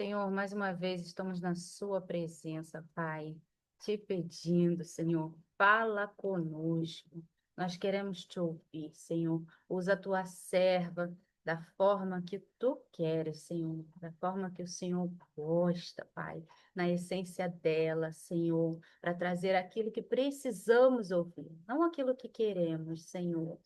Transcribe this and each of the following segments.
Senhor, mais uma vez estamos na Sua presença, Pai, te pedindo, Senhor, fala conosco. Nós queremos te ouvir, Senhor. Usa a tua serva da forma que tu queres, Senhor, da forma que o Senhor gosta, Pai, na essência dela, Senhor, para trazer aquilo que precisamos ouvir, não aquilo que queremos, Senhor.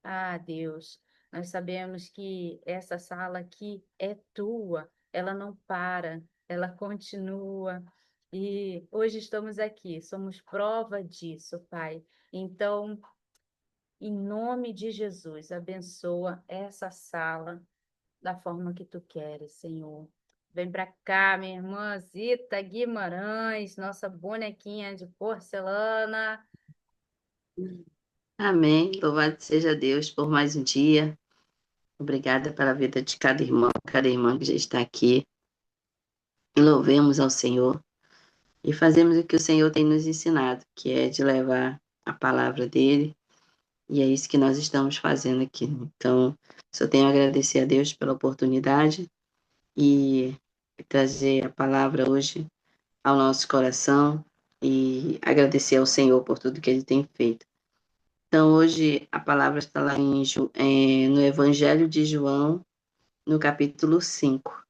Ah, Deus, nós sabemos que essa sala aqui é tua, ela não para, ela continua. E hoje estamos aqui, somos prova disso, Pai. Então, em nome de Jesus, abençoa essa sala da forma que tu queres, Senhor. Vem para cá, minha irmã Zita Guimarães, nossa bonequinha de porcelana. Amém. Louvado seja Deus por mais um dia. Obrigada pela vida de cada irmã que já está aqui. Louvemos ao Senhor e fazemos o que o Senhor tem nos ensinado, que é de levar a palavra dele, e é isso que nós estamos fazendo aqui. Então, só tenho a agradecer a Deus pela oportunidade e trazer a palavra hoje ao nosso coração e agradecer ao Senhor por tudo que ele tem feito. Então, hoje a palavra está lá no Evangelho de João, no capítulo 5.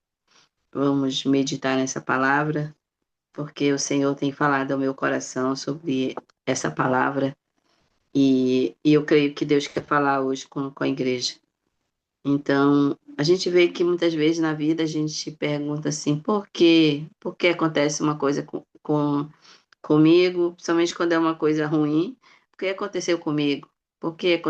Vamos meditar nessa palavra, porque o Senhor tem falado ao meu coração sobre essa palavra e eu creio que Deus quer falar hoje com a igreja. Então, a gente vê que muitas vezes na vida a gente pergunta assim, por quê? Por que acontece uma coisa comigo, principalmente quando é uma coisa ruim? Por que aconteceu comigo? Por que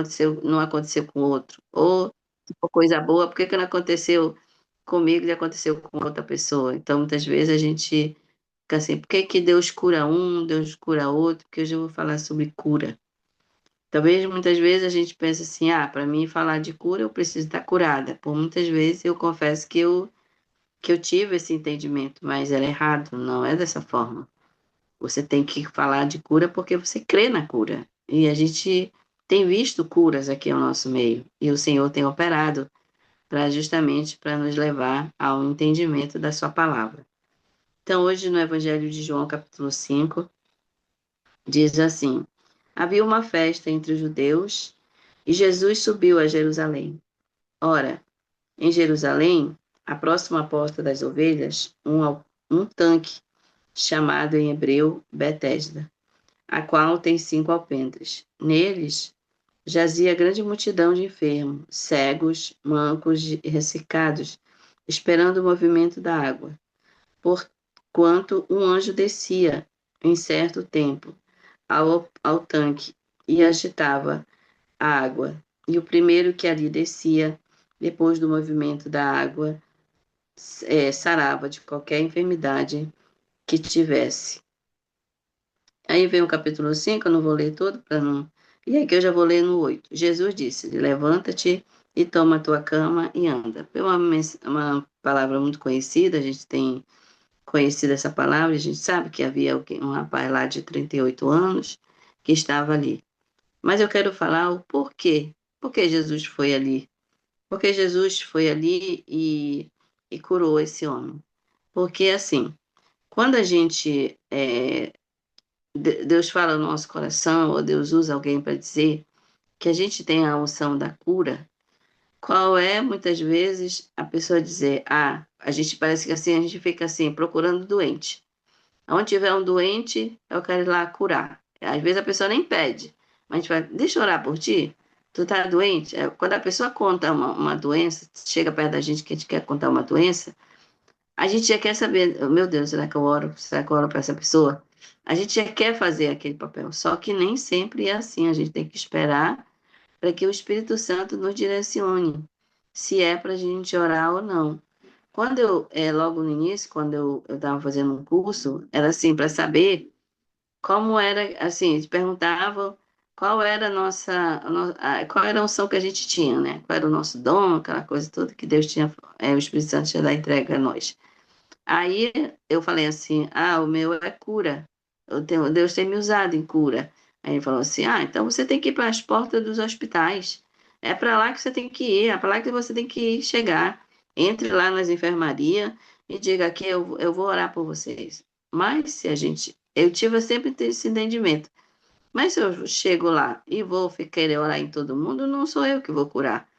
não aconteceu com outro? Ou se for coisa boa, por que não aconteceu comigo e aconteceu com outra pessoa? Então, muitas vezes a gente fica assim, por que Deus cura um, Deus cura outro? Porque hoje eu vou falar sobre cura. Talvez muitas vezes a gente pense assim, para mim falar de cura eu preciso estar curada. Por muitas vezes eu confesso que eu tive esse entendimento, mas era errado, não é dessa forma. Você tem que falar de cura porque você crê na cura. E a gente tem visto curas aqui ao nosso meio. E o Senhor tem operado justamente para nos levar ao entendimento da sua palavra. Então, hoje no Evangelho de João, capítulo 5, diz assim: havia uma festa entre os judeus e Jesus subiu a Jerusalém. Ora, em Jerusalém, à próxima porta das ovelhas, um tanque, chamado em hebreu Betesda, a qual tem 5 alpendres. Neles jazia grande multidão de enfermos, cegos, mancos e ressecados, esperando o movimento da água. Porquanto um anjo descia, em certo tempo, ao tanque e agitava a água. E o primeiro que ali descia, depois do movimento da água, sarava de qualquer enfermidade que tivesse. Aí vem o capítulo 5, eu não vou ler todo para não. E aqui eu já vou ler no 8. Jesus disse: levanta-te e toma a tua cama e anda. É uma palavra muito conhecida, a gente tem conhecido essa palavra, a gente sabe que havia um rapaz lá de 38 anos que estava ali. Mas eu quero falar o porquê. Por que Jesus foi ali? Porque Jesus foi ali e curou esse homem. Porque assim, quando a gente Deus fala no nosso coração, ou Deus usa alguém para dizer que a gente tem a unção da cura, qual é, muitas vezes, a pessoa dizer, a gente parece que assim, a gente fica assim, procurando doente. Onde tiver um doente, eu quero ir lá curar. Às vezes a pessoa nem pede, mas a gente vai, deixa eu orar por ti. Tu tá doente? Quando a pessoa conta uma doença, chega perto da gente que a gente quer contar uma doença, a gente já quer saber, meu Deus, será que eu oro? Será que eu oro para essa pessoa? A gente já quer fazer aquele papel, só que nem sempre é assim. A gente tem que esperar para que o Espírito Santo nos direcione, se é para a gente orar ou não. Quando logo no início, quando eu estava fazendo um curso, era assim, para saber como era, assim, eles perguntavam qual era qual era a unção que a gente tinha, né? Qual era o nosso dom, aquela coisa toda que Deus tinha, o Espírito Santo tinha dado entrega a nós. Aí eu falei assim, o meu é cura. Deus tem me usado em cura. Aí ele falou assim, então você tem que ir para as portas dos hospitais. É para lá que você tem que ir, é para lá que você tem que chegar. Entre lá nas enfermarias e diga aqui, eu vou orar por vocês. Mas se eu tive sempre esse entendimento. Mas se eu chego lá e vou querer orar em todo mundo, não sou eu que vou curar.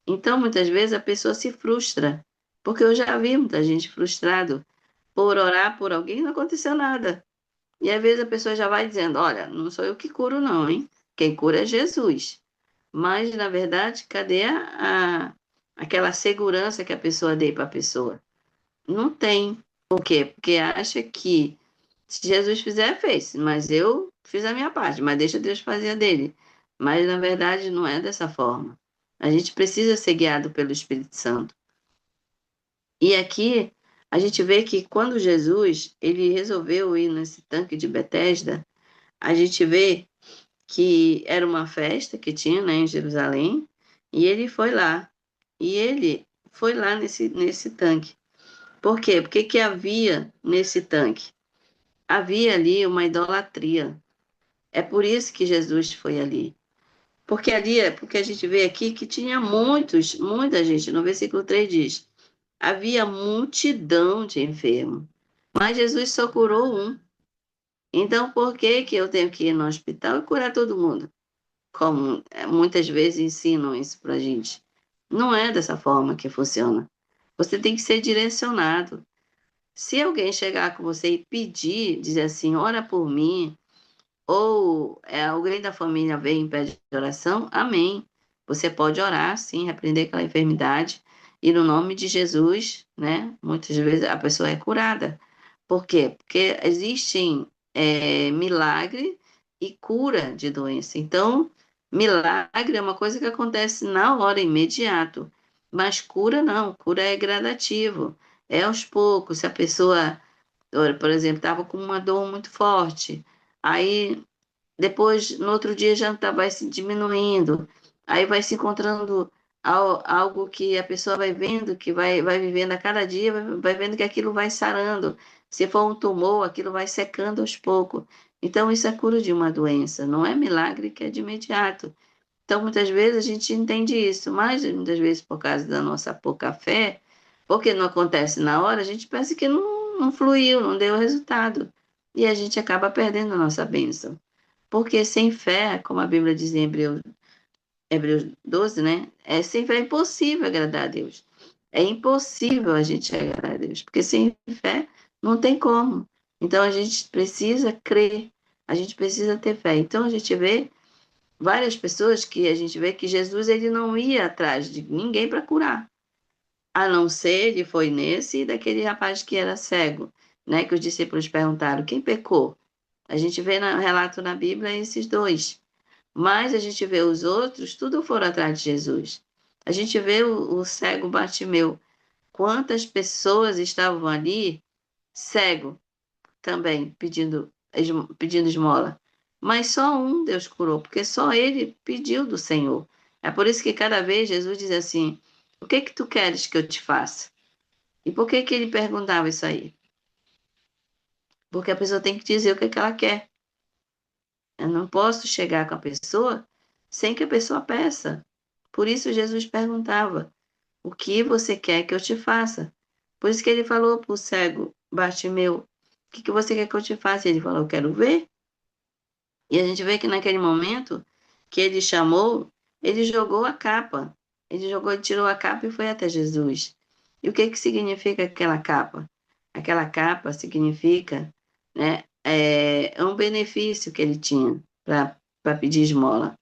Então, muitas vezes a pessoa se frustra, porque eu já vi muita gente frustrado por orar por alguém e não aconteceu nada. E às vezes a pessoa já vai dizendo, olha, não sou eu que curo não, hein? Quem cura é Jesus. Mas, na verdade, cadê aquela segurança que a pessoa deu para a pessoa? Não tem. Por quê? Porque acha que se Jesus fizer, fez. Mas eu fiz a minha parte, mas deixa Deus fazer a dele. Mas, na verdade, não é dessa forma. A gente precisa ser guiado pelo Espírito Santo. E aqui a gente vê que quando Jesus ele resolveu ir nesse tanque de Betesda, a gente vê que era uma festa que tinha, né, em Jerusalém, e ele foi lá. E ele foi lá nesse tanque. Por quê? Porque que havia nesse tanque? Havia ali uma idolatria. É por isso que Jesus foi ali. Porque a gente vê aqui que tinha muita gente. No versículo 3 diz: havia multidão de enfermos, mas Jesus só curou um. Então, por que que eu tenho que ir no hospital e curar todo mundo? Como muitas vezes ensinam isso pra gente. Não é dessa forma que funciona. Você tem que ser direcionado. Se alguém chegar com você e pedir, dizer assim, ora por mim, ou alguém da família vem e pede oração, amém. Você pode orar, sim, repreender aquela enfermidade, e no nome de Jesus, né? Muitas vezes a pessoa é curada. Por quê? Porque existem milagre e cura de doença. Então, milagre é uma coisa que acontece na hora, imediato. Mas cura não, cura é gradativo. É aos poucos. Se a pessoa, por exemplo, estava com uma dor muito forte, aí depois, no outro dia, já vai se diminuindo. Aí vai se encontrando algo que a pessoa vai vendo, que vai vivendo a cada dia, vai vendo que aquilo vai sarando. Se for um tumor, aquilo vai secando aos poucos. Então, isso é cura de uma doença, não é milagre que é de imediato. Então, muitas vezes a gente entende isso, mas muitas vezes por causa da nossa pouca fé, porque não acontece na hora, a gente pensa que não fluiu, não deu resultado. E a gente acaba perdendo a nossa bênção. Porque sem fé, como a Bíblia diz em Hebreus 12, né? Sem fé é impossível agradar a Deus. É impossível a gente agradar a Deus, porque sem fé não tem como. Então a gente precisa crer, a gente precisa ter fé. Então a gente vê várias pessoas que a gente vê que Jesus ele não ia atrás de ninguém para curar, a não ser ele foi nesse e daquele rapaz que era cego, né? Que os discípulos perguntaram quem pecou. A gente vê no relato na Bíblia esses dois. Mas a gente vê os outros, tudo foram atrás de Jesus. A gente vê o cego Bartimeu. Quantas pessoas estavam ali, cego também, pedindo esmola. Mas só um Deus curou, porque só ele pediu do Senhor. É por isso que cada vez Jesus diz assim: o que que tu queres que eu te faça? E por que que ele perguntava isso aí? Porque a pessoa tem que dizer o que que ela quer. Eu não posso chegar com a pessoa sem que a pessoa peça. Por isso Jesus perguntava: o que você quer que eu te faça? Por isso que ele falou para o cego Bartimeu: o que que você quer que eu te faça? Ele falou: eu quero ver. E a gente vê que naquele momento que ele chamou, ele jogou a capa. Ele tirou a capa e foi até Jesus. E o que que significa aquela capa? Aquela capa significa, né, um benefício que ele tinha para pedir esmola.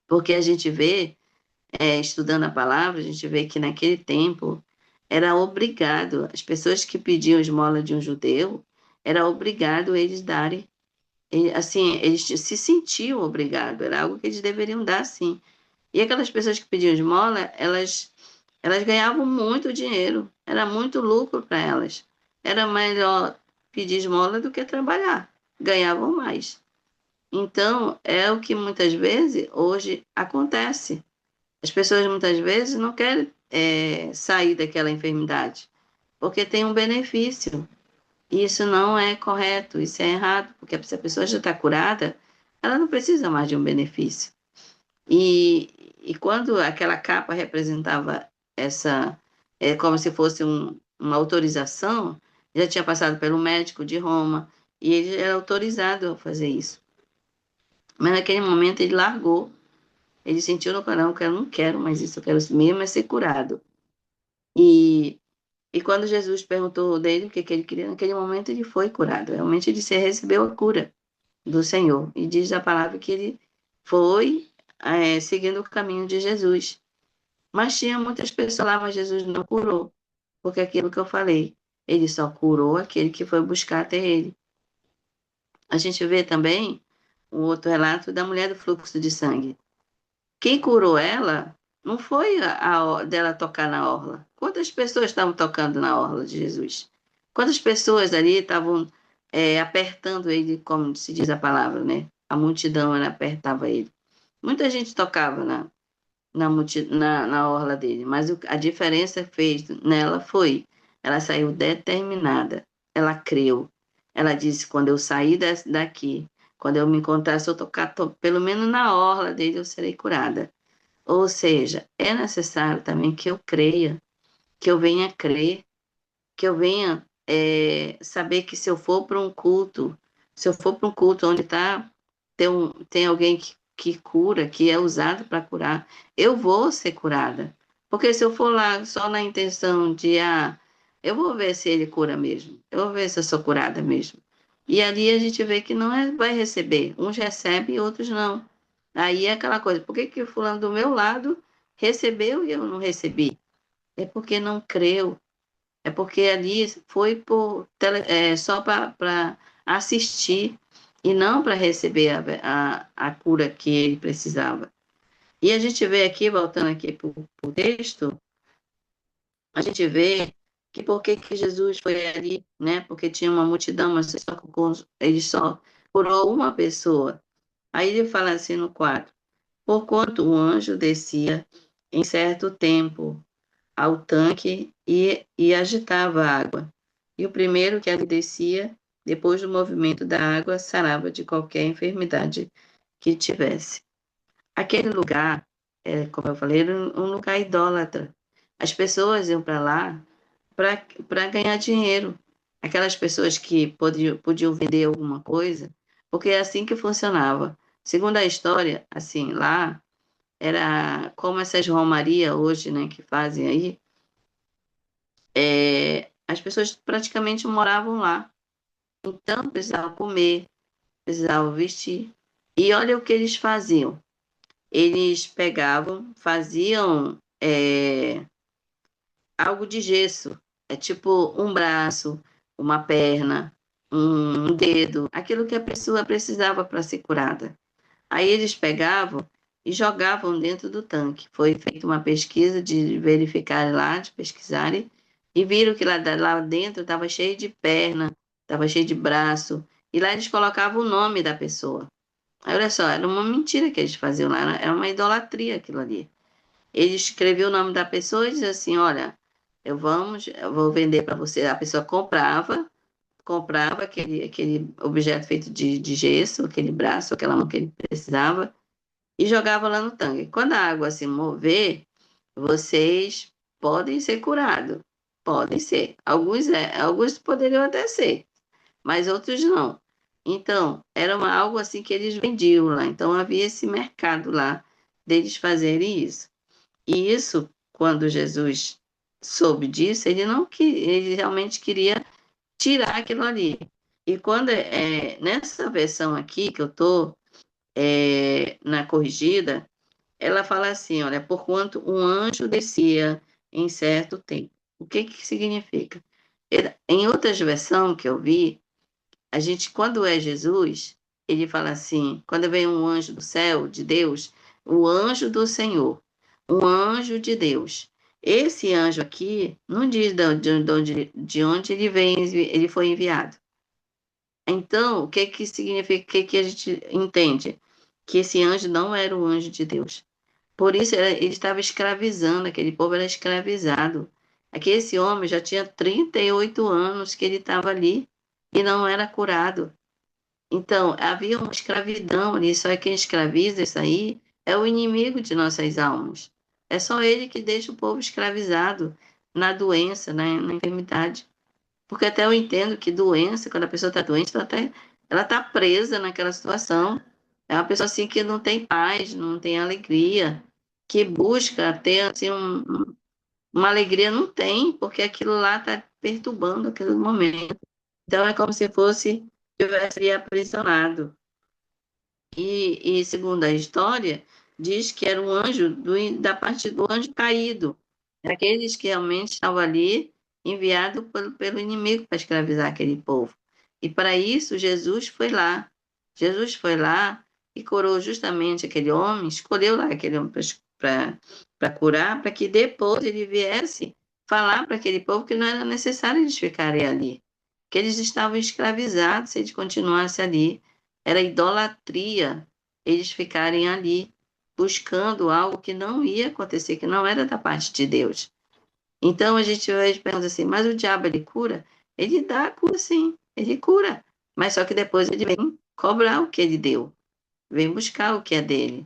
Porque a gente vê, estudando a palavra, a gente vê que naquele tempo era obrigado, as pessoas que pediam esmola de um judeu, era obrigado eles darem. Assim, eles se sentiam obrigados, era algo que eles deveriam dar, sim. E aquelas pessoas que pediam esmola, elas ganhavam muito dinheiro, era muito lucro para elas. Era melhor pedir esmola do que trabalhar, ganhavam mais. Então, é o que muitas vezes hoje acontece. As pessoas muitas vezes não querem sair daquela enfermidade, porque tem um benefício. E isso não é correto, isso é errado, porque se a pessoa já está curada, ela não precisa mais de um benefício. E quando aquela capa representava essa, como se fosse uma autorização, já tinha passado pelo médico de Roma, e ele era autorizado a fazer isso. Mas naquele momento ele largou, ele sentiu no coração que eu não quero mais isso, eu quero mesmo é ser curado. E, e quando Jesus perguntou dele o que ele queria, naquele momento ele foi curado, realmente ele recebeu a cura do Senhor. E diz a palavra que ele foi seguindo o caminho de Jesus. Mas tinha muitas pessoas lá, mas Jesus não curou, porque aquilo que eu falei, ele só curou aquele que foi buscar até ele. A gente vê também o outro relato da mulher do fluxo de sangue. Quem curou ela não foi dela tocar na orla. Quantas pessoas estavam tocando na orla de Jesus? Quantas pessoas ali estavam apertando ele, como se diz a palavra, né? A multidão ela apertava ele. Muita gente tocava na orla dele, mas a diferença fez nela foi, ela saiu determinada, ela creu, ela disse, quando eu sair daqui, quando eu me encontrar, se eu tocar pelo menos na orla dele, eu serei curada. Ou seja, é necessário também que eu creia, que eu venha crer, que eu venha saber que se eu for para um culto, se eu for para um culto onde tem alguém que cura, que é usado para curar, eu vou ser curada. Porque se eu for lá só na intenção de, eu vou ver se ele cura mesmo, eu vou ver se eu sou curada mesmo. E ali a gente vê que não vai receber, uns recebem e outros não. Aí é aquela coisa, por que que o fulano do meu lado recebeu e eu não recebi? É porque não creu, é porque ali foi só para assistir e não para receber a cura que ele precisava. E a gente vê aqui, voltando aqui para o texto, a gente vê que por que Jesus foi ali, né? Porque tinha uma multidão, mas ele só curou uma pessoa. Aí ele fala assim no 4: porquanto o anjo descia em certo tempo ao tanque e agitava a água. E o primeiro que ali descia, depois do movimento da água, sarava de qualquer enfermidade que tivesse. Aquele lugar, como eu falei, era um lugar idólatra. As pessoas iam para lá para ganhar dinheiro. Aquelas pessoas que podiam vender alguma coisa, porque é assim que funcionava. Segundo a história, assim, lá era como essas romarias hoje, né, que fazem aí, as pessoas praticamente moravam lá. Então, precisavam comer, precisavam vestir. E olha o que eles faziam. Eles pegavam, faziam algo de gesso. É tipo um braço, uma perna, um dedo, aquilo que a pessoa precisava para ser curada. Aí eles pegavam e jogavam dentro do tanque. Foi feita uma pesquisa de verificar lá, de pesquisarem, e viram que lá dentro estava cheio de perna, estava cheio de braço, e lá eles colocavam o nome da pessoa. Aí, olha só, era uma mentira que eles faziam lá, era uma idolatria aquilo ali. Ele escrevia o nome da pessoa e dizia assim, olha, eu vou vender para você. A pessoa comprava aquele objeto feito de gesso, aquele braço, aquela mão que ele precisava, e jogava lá no tanque. Quando a água se mover, vocês podem ser curados. Podem ser. Alguns poderiam até ser, mas outros não. Então, era algo assim que eles vendiam lá. Então, havia esse mercado lá deles fazerem isso. E isso, quando Jesus soube disso, ele realmente queria tirar aquilo ali. E quando nessa versão aqui que eu estou na corrigida, ela fala assim, olha, porquanto um anjo descia em certo tempo. O que que significa? Em outras versões que eu vi, a gente, quando é Jesus, ele fala assim, quando vem um anjo do céu, de Deus, o anjo do Senhor, um anjo de Deus. Esse anjo aqui não diz de onde ele foi enviado. Então, o que que significa, o que que a gente entende? Que esse anjo não era o anjo de Deus. Por isso, ele estava escravizando, aquele povo era escravizado. Aqui esse homem já tinha 38 anos que ele estava ali e não era curado. Então, havia uma escravidão ali, só quem escraviza isso aí é o inimigo de nossas almas. É só ele que deixa o povo escravizado. na doença, na enfermidade. Porque até eu entendo que doença, quando a pessoa está doente, ela tá presa naquela situação. É uma pessoa assim que não tem paz, não tem alegria, que busca ter assim, uma alegria, não tem, porque aquilo lá está perturbando aquele momento. Então é como se fosse tivesse ali aprisionado. E segundo a história, diz que era um anjo da parte do anjo caído, aqueles que realmente estavam ali enviados pelo inimigo para escravizar aquele povo. E para isso Jesus foi lá. Jesus foi lá e curou justamente aquele homem, escolheu lá aquele homem para curar, para que depois ele viesse falar para aquele povo que não era necessário eles ficarem ali, que eles estavam escravizados se eles continuassem ali. Era idolatria eles ficarem ali buscando algo que não ia acontecer, que não era da parte de Deus. Então a gente hoje pergunta assim, mas o diabo ele cura? Ele dá a cura sim, ele cura. Mas só que depois ele vem cobrar o que ele deu, vem buscar o que é dele.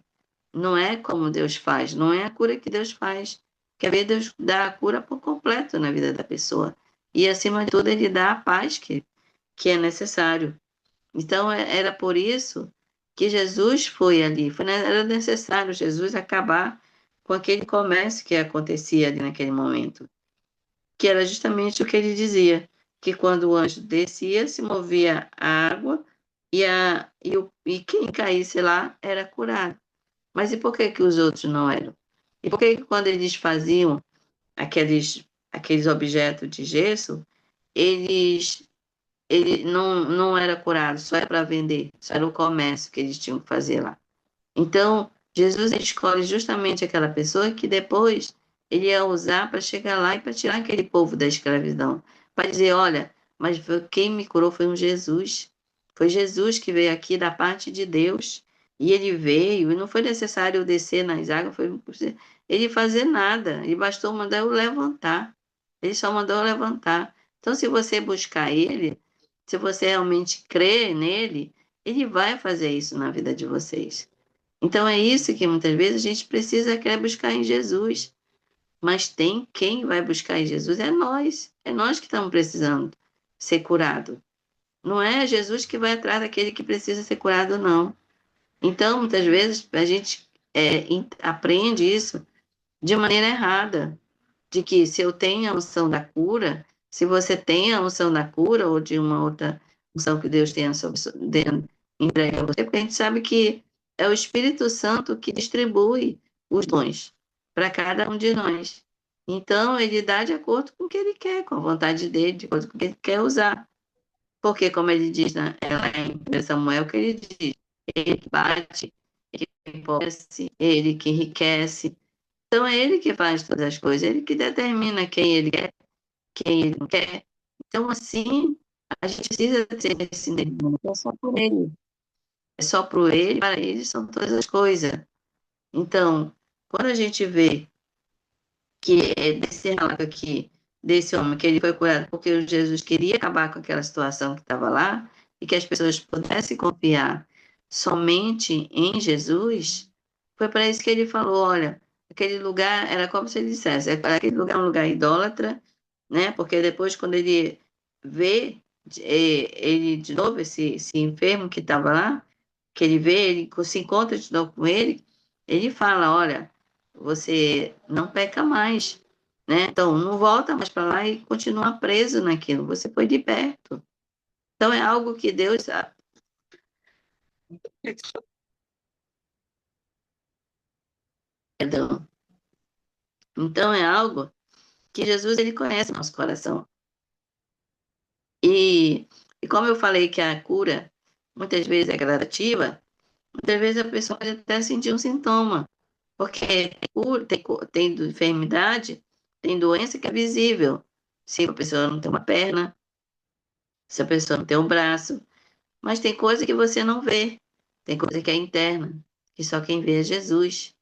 Não é como Deus faz, não é a cura que Deus faz. Quer ver Deus dá a cura por completo na vida da pessoa. E acima de tudo ele dá a paz que é necessário. Então, era por isso que Jesus foi ali. Era necessário Jesus acabar com aquele comércio que acontecia ali naquele momento, que era justamente o que ele dizia, que quando o anjo descia, se movia a água e quem caísse lá era curado. Mas e por que que os outros não eram? E por que que quando eles faziam aqueles objetos de gesso, eles ele não era curado, só era para vender, só era o comércio que eles tinham que fazer lá. Então, Jesus escolhe justamente aquela pessoa que depois ele ia usar para chegar lá e para tirar aquele povo da escravidão. Para dizer, olha, mas quem me curou foi um Jesus. Foi Jesus que veio aqui da parte de Deus. E ele veio, e não foi necessário eu descer nas águas, foi ele fazer nada. Ele bastou mandar eu levantar. Ele só mandou eu levantar. Então, se você buscar ele, se você realmente crer nele, ele vai fazer isso na vida de vocês. Então é isso que muitas vezes a gente precisa querer buscar em Jesus. Mas tem quem vai buscar em Jesus é nós. É nós que estamos precisando ser curado. Não é Jesus que vai atrás daquele que precisa ser curado, não. Então, muitas vezes, a gente aprende isso de maneira errada. De que se eu tenho a unção da cura, se você tem a unção da cura ou de uma outra unção que Deus tenha entregue a você, porque a gente sabe que é o Espírito Santo que distribui os dons para cada um de nós. Então, ele dá de acordo com o que ele quer, com a vontade dele, de acordo com o que ele quer usar. Porque, como ele diz em 1 Samuel, que ele diz, ele que bate, ele que empobrece, ele que enriquece. Então é ele que faz todas as coisas, ele que determina quem ele quer, quem ele não quer. Então, assim, a gente precisa ter esse entendimento. É só por ele. É só por ele, para ele são todas as coisas. Então, quando a gente vê que é desse relato aqui, desse homem, que ele foi curado porque Jesus queria acabar com aquela situação que estava lá, e que as pessoas pudessem confiar somente em Jesus, foi para isso que ele falou, olha, aquele lugar era como se ele dissesse, aquele lugar é um lugar idólatra, né? Porque depois quando ele vê ele de novo, esse enfermo que estava lá, que ele vê, ele se encontra de novo com ele fala, olha, você não peca mais, né? Então, não volta mais para lá e continua preso naquilo, você foi liberto. Então, é algo que Deus sabe. Perdão. Então, é algo que Jesus, ele conhece nosso coração. E, e como eu falei que a cura muitas vezes é gradativa, muitas vezes a pessoa pode até sentir um sintoma, porque tem enfermidade, tem doença que é visível. Se a pessoa não tem uma perna, se a pessoa não tem um braço, mas tem coisa que você não vê, tem coisa que é interna, que só quem vê é Jesus.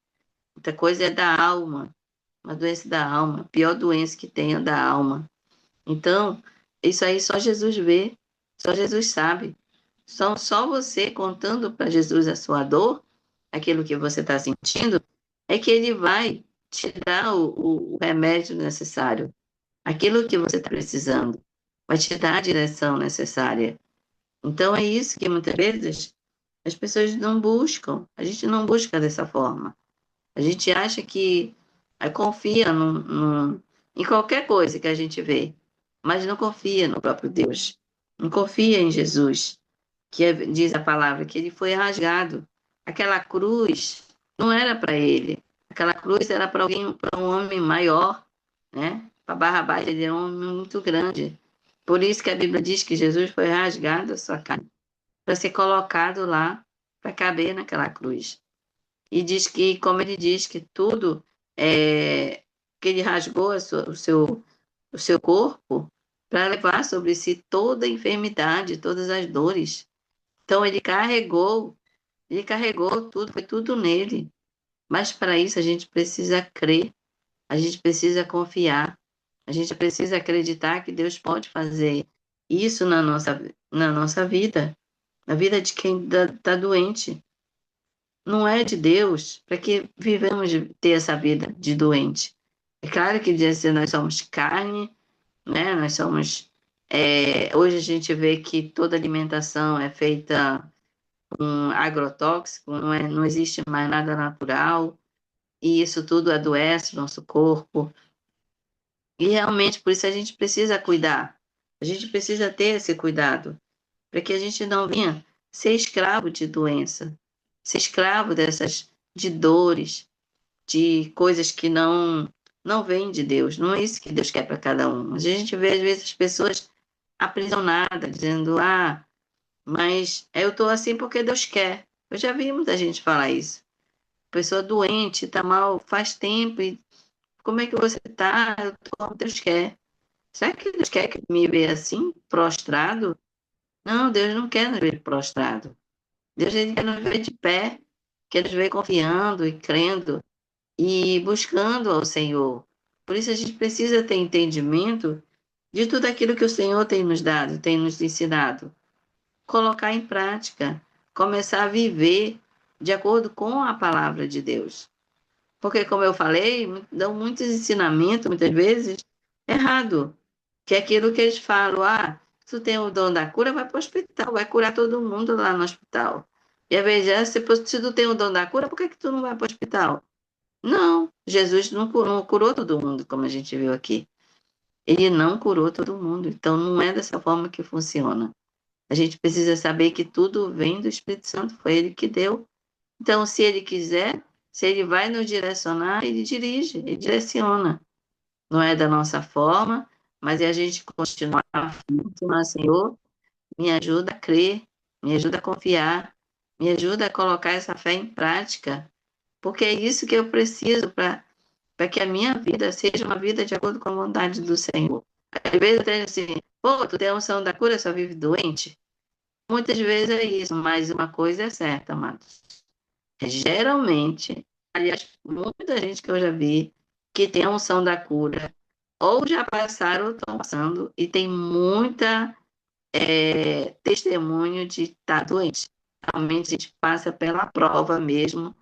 Outra coisa é da alma, uma doença da alma, a pior doença que tem é da alma. Então, isso aí só Jesus vê, só Jesus sabe. Só você contando para Jesus a sua dor, aquilo que você está sentindo, é que ele vai te dar o remédio necessário. aquilo que você está precisando, vai te dar a direção necessária. Então é isso que muitas vezes as pessoas não buscam, a gente não busca dessa forma. A gente acha que confia em qualquer coisa que a gente vê, mas não confia no próprio Deus, não confia em Jesus, diz a palavra que ele foi rasgado. Aquela cruz não era para ele, aquela cruz era para alguém, para um homem maior, né? Para Barrabás, ele era um homem muito grande. Por isso que a Bíblia diz que Jesus foi rasgado a sua carne, para ser colocado lá, para caber naquela cruz. E diz que, como ele diz, que tudo que ele rasgou o seu corpo para levar sobre si toda a enfermidade, todas as dores. Então ele carregou tudo, foi tudo nele. Mas para isso a gente precisa crer, a gente precisa confiar, a gente precisa acreditar que Deus pode fazer isso na nossa vida, na vida de quem está doente. Não é de Deus para que vivemos de ter essa vida de doente. É claro que diz assim, nós somos carne, né? Nós somos. Hoje a gente vê que toda alimentação é feita com agrotóxico, não existe mais nada natural, e isso tudo adoece o nosso corpo. E realmente por isso a gente precisa cuidar. A gente precisa ter esse cuidado, para que a gente não venha ser escravo de doença, ser escravo de dores, de coisas que não vêm de Deus. Não é isso que Deus quer para cada um. A gente vê, às vezes, as pessoas aprisionadas, dizendo, mas eu estou assim porque Deus quer. Eu já vi muita gente falar isso. Pessoa doente, está mal faz tempo, e como é que você está? Eu estou como Deus quer. Será que Deus quer que me veja assim, prostrado? Não, Deus não quer nos ver prostrado. Deus ele quer nos ver de pé, quer nos ver confiando e crendo e buscando ao Senhor. Por isso a gente precisa ter entendimento de tudo aquilo que o Senhor tem nos dado, tem nos ensinado. Colocar em prática, começar a viver de acordo com a palavra de Deus. Porque, como eu falei, dão muitos ensinamentos, muitas vezes, errado. Que é aquilo que eles falam, se tu tem o dom da cura, vai para o hospital, vai curar todo mundo lá no hospital. E às vezes, se tu tem o dom da cura, por que que tu não vai para o hospital? Não, Jesus não curou todo mundo, como a gente viu aqui. Ele não curou todo mundo, então não é dessa forma que funciona. A gente precisa saber que tudo vem do Espírito Santo, foi ele que deu. Então, se ele quiser, se ele vai nos direcionar, ele dirige, ele direciona. Não é da nossa forma, mas é a gente continuar, Senhor, me ajuda a crer, me ajuda a confiar, me ajuda a colocar essa fé em prática, porque é isso que eu preciso para que a minha vida seja uma vida de acordo com a vontade do Senhor. Às vezes eu tenho assim, pô, tu tem a unção da cura, só vive doente? Muitas vezes é isso, mas uma coisa é certa, amados. Geralmente, aliás, muita gente que eu já vi que tem a unção da cura, ou já passaram ou estão passando, e tem muita testemunho de estar doente. Realmente a gente passa pela prova mesmo,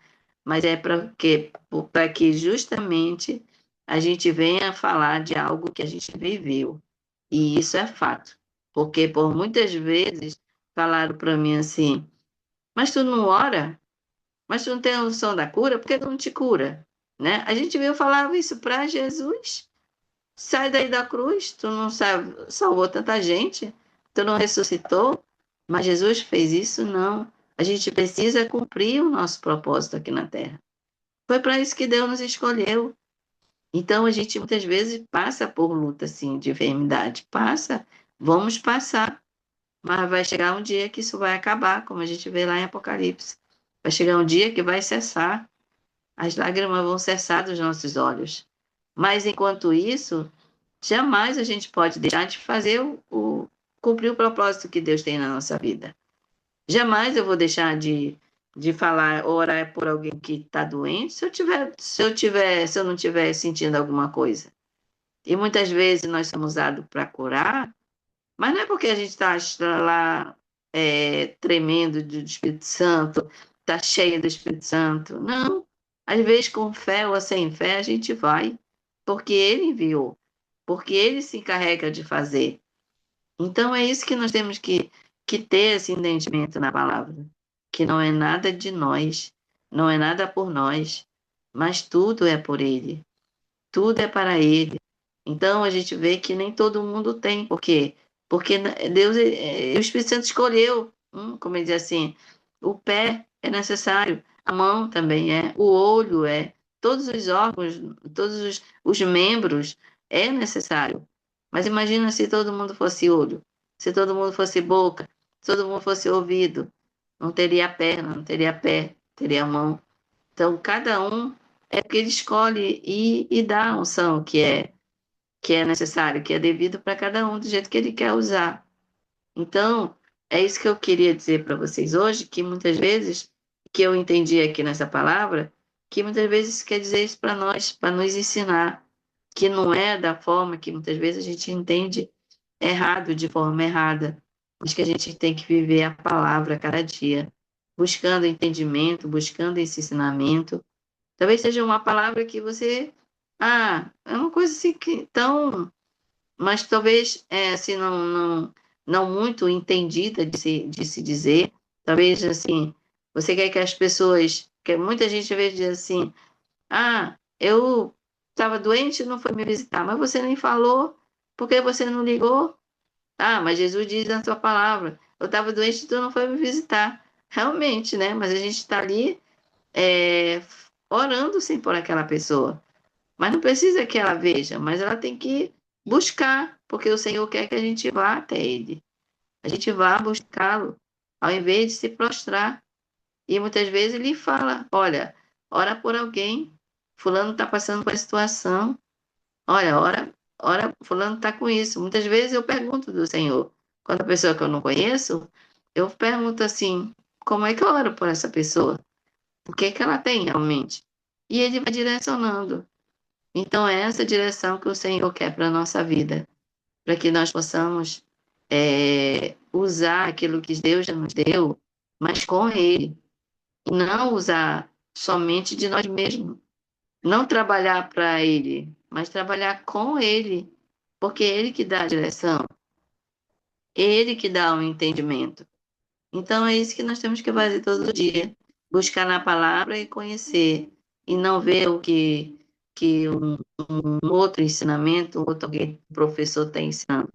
mas é para que justamente a gente venha falar de algo que a gente viveu. E isso é fato. Porque por muitas vezes falaram para mim assim, mas tu não ora? Mas tu não tem a noção da cura? Por que tu não te cura? Né? A gente veio falar isso para Jesus. Sai daí da cruz, tu não salvou tanta gente, tu não ressuscitou, mas Jesus fez isso? Não. A gente precisa cumprir o nosso propósito aqui na Terra. Foi para isso que Deus nos escolheu. Então a gente muitas vezes passa por luta assim de enfermidade, passa, vamos passar, mas vai chegar um dia que isso vai acabar, como a gente vê lá em Apocalipse. Vai chegar um dia que vai cessar, as lágrimas vão cessar dos nossos olhos. Mas enquanto isso, jamais a gente pode deixar de fazer cumprir o propósito que Deus tem na nossa vida. Jamais eu vou deixar de falar, orar por alguém que está doente, se eu não estiver sentindo alguma coisa. E muitas vezes nós somos usados para curar, mas não é porque a gente está lá tremendo do Espírito Santo, está cheio do Espírito Santo. Não. Às vezes, com fé ou sem fé, a gente vai, porque Ele enviou. porque Ele se encarrega de fazer. Então, é isso que nós temos que ter esse entendimento na palavra, que não é nada de nós, não é nada por nós, mas tudo é por Ele, tudo é para Ele. Então, a gente vê que nem todo mundo tem. Por quê? Porque Deus, o Espírito Santo escolheu, como ele diz assim, o pé é necessário, a mão também é, o olho é, todos os órgãos, todos os membros é necessário. Mas imagina se todo mundo fosse olho, se todo mundo fosse boca, se todo mundo fosse ouvido, não teria perna, não teria pé, teria mão. Então, cada um é porque ele escolhe e dá a unção que é necessário, que é devido para cada um do jeito que ele quer usar. Então, é isso que eu queria dizer para vocês hoje, que muitas vezes, que eu entendi aqui nessa palavra, que muitas vezes quer dizer isso para nós, para nos ensinar, que não é da forma que muitas vezes a gente entende errado, de forma errada, mas que a gente tem que viver a palavra a cada dia, buscando entendimento, buscando esse ensinamento. Talvez seja uma palavra que você, é uma coisa assim que tão, mas talvez assim não muito entendida de se dizer. Talvez assim, você quer que as pessoas, que muita gente às vezes diz assim, eu estava doente e não foi me visitar, mas você nem falou, por que você não ligou? Mas Jesus diz na sua palavra, eu estava doente e tu não foi me visitar. Realmente, né? Mas a gente está ali é, orando sim por aquela pessoa. Mas não precisa que ela veja, mas ela tem que buscar, porque o Senhor quer que a gente vá até Ele. A gente vá buscá-lo, ao invés de se prostrar. E muitas vezes Ele fala: olha, ora por alguém, Fulano está passando por essa situação, olha, ora, Fulano está com isso. Muitas vezes eu pergunto do Senhor, quando a pessoa que eu não conheço, eu pergunto assim: como é que eu oro por essa pessoa? O que é que ela tem realmente? E Ele vai direcionando. Então, é essa direção que o Senhor quer para a nossa vida, para que nós possamos usar aquilo que Deus já nos deu, mas com Ele, e não usar somente de nós mesmos. Não trabalhar para Ele, mas trabalhar com Ele, porque é Ele que dá a direção, é Ele que dá o entendimento. Então, é isso que nós temos que fazer todo dia, buscar na palavra e conhecer, e não ver o que um outro ensinamento, alguém, professor está ensinando.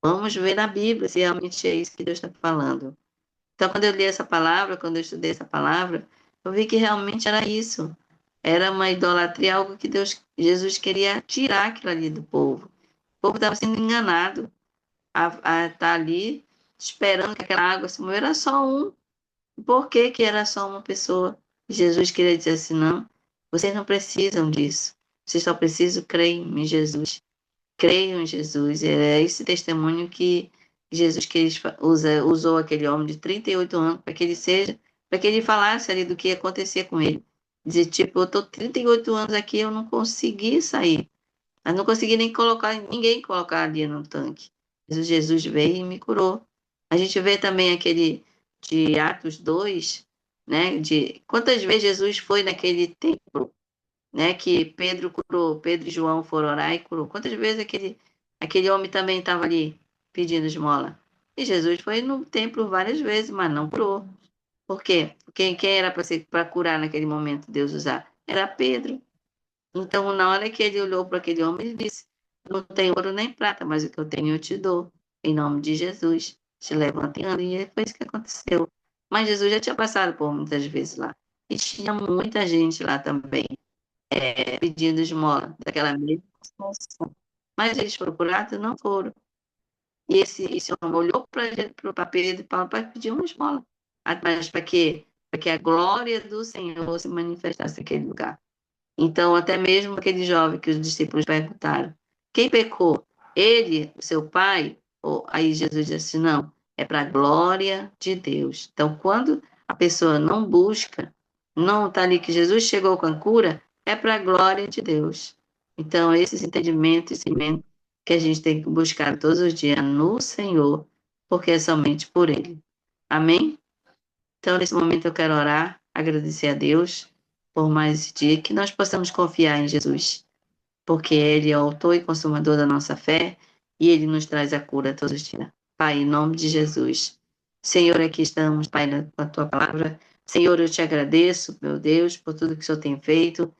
Vamos ver na Bíblia se realmente é isso que Deus está falando. Então, quando eu li essa palavra, quando eu estudei essa palavra, eu vi que realmente era isso. Era uma idolatria, algo que Jesus queria tirar aquilo ali do povo. O povo estava sendo enganado a estar ali esperando que aquela água se mover. Era só um. Por que que era só uma pessoa? Jesus queria dizer assim, não, vocês não precisam disso. Vocês só precisam crer em Jesus. Creiam em Jesus. É esse testemunho que Jesus usou aquele homem de 38 anos para que ele falasse ali do que ia acontecer com ele. Dizer, tipo, eu estou 38 anos aqui, eu não consegui sair. Eu não consegui nem ninguém colocar ali no tanque. Jesus veio e me curou. A gente vê também aquele de Atos 2, né? De quantas vezes Jesus foi naquele templo, né? Que Pedro curou, Pedro e João foram orar e curou. Quantas vezes aquele homem também estava ali pedindo esmola? E Jesus foi no templo várias vezes, mas não curou. Por quê? Porque quem era para curar naquele momento, Deus usar? Era Pedro. Então, na hora que ele olhou para aquele homem, ele disse: não tenho ouro nem prata, mas o que eu tenho eu te dou. Em nome de Jesus, te levanta e anda. E foi isso que aconteceu. Mas Jesus já tinha passado por muitas vezes lá. E tinha muita gente lá também, pedindo esmola, daquela mesma situação. Mas eles procurados não foram. E esse homem olhou para Pedro e Paulo para pedir uma esmola. Mas para quê? Para que a glória do Senhor se manifestasse naquele lugar. Então, até mesmo aquele jovem que os discípulos perguntaram: quem pecou? Ele, o seu pai? Aí Jesus disse: não, é para a glória de Deus. Então, quando a pessoa não busca, não está ali que Jesus chegou com a cura, é para a glória de Deus. Então, esses entendimentos, que a gente tem que buscar todos os dias no Senhor, porque é somente por Ele. Amém? Então, nesse momento, eu quero orar, agradecer a Deus por mais esse dia, que nós possamos confiar em Jesus. porque Ele é o autor e consumador da nossa fé e Ele nos traz a cura todos os dias. Pai, em nome de Jesus. Senhor, aqui estamos, Pai, na tua palavra. Senhor, eu te agradeço, meu Deus, por tudo que o Senhor tem feito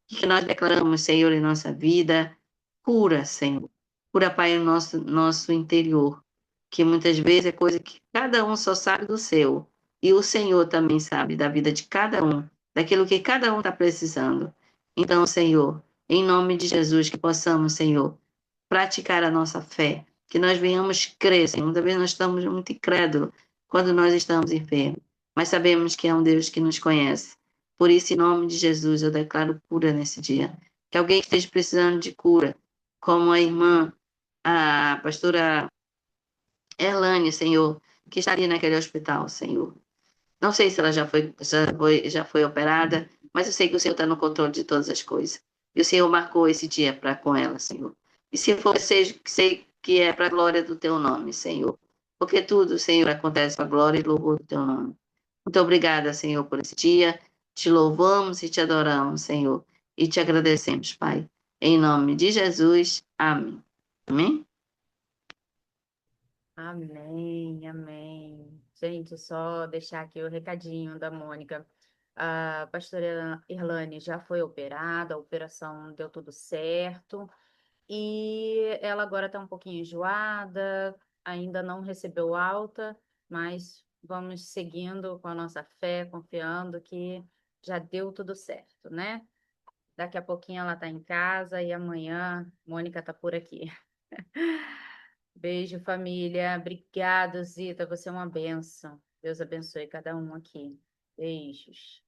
e que nós declaramos, Senhor, em nossa vida. Cura, Senhor. Cura, Pai, o nosso interior, que muitas vezes é coisa que cada um só sabe do seu. E o Senhor também sabe da vida de cada um, daquilo que cada um está precisando. Então, Senhor, em nome de Jesus, que possamos, Senhor, praticar a nossa fé, que nós venhamos crer, Senhor. Muitas vezes nós estamos muito incrédulos quando nós estamos enfermos, mas sabemos que é um Deus que nos conhece. Por isso, em nome de Jesus, eu declaro cura nesse dia. Que alguém esteja precisando de cura, como a irmã, a pastora Erlane, Senhor, que está ali naquele hospital, Senhor. Não sei se ela já foi operada, mas eu sei que o Senhor está no controle de todas as coisas. E o Senhor marcou esse dia para com ela, Senhor. E se for, seja, sei que é para a glória do teu nome, Senhor. Porque tudo, Senhor, acontece para a glória e louvor do teu nome. Muito obrigada, Senhor, por esse dia. Te louvamos e te adoramos, Senhor. E te agradecemos, Pai. Em nome de Jesus. Amém. Amém? Amém, amém. Gente, só deixar aqui o recadinho da Mônica. A pastora Irlane já foi operada, a operação deu tudo certo. E ela agora está um pouquinho enjoada, ainda não recebeu alta, mas vamos seguindo com a nossa fé, confiando que já deu tudo certo, né? Daqui a pouquinho ela está em casa e amanhã Mônica está por aqui. Beijo, família. Obrigado, Zita. Você é uma bênção. Deus abençoe cada um aqui. Beijos.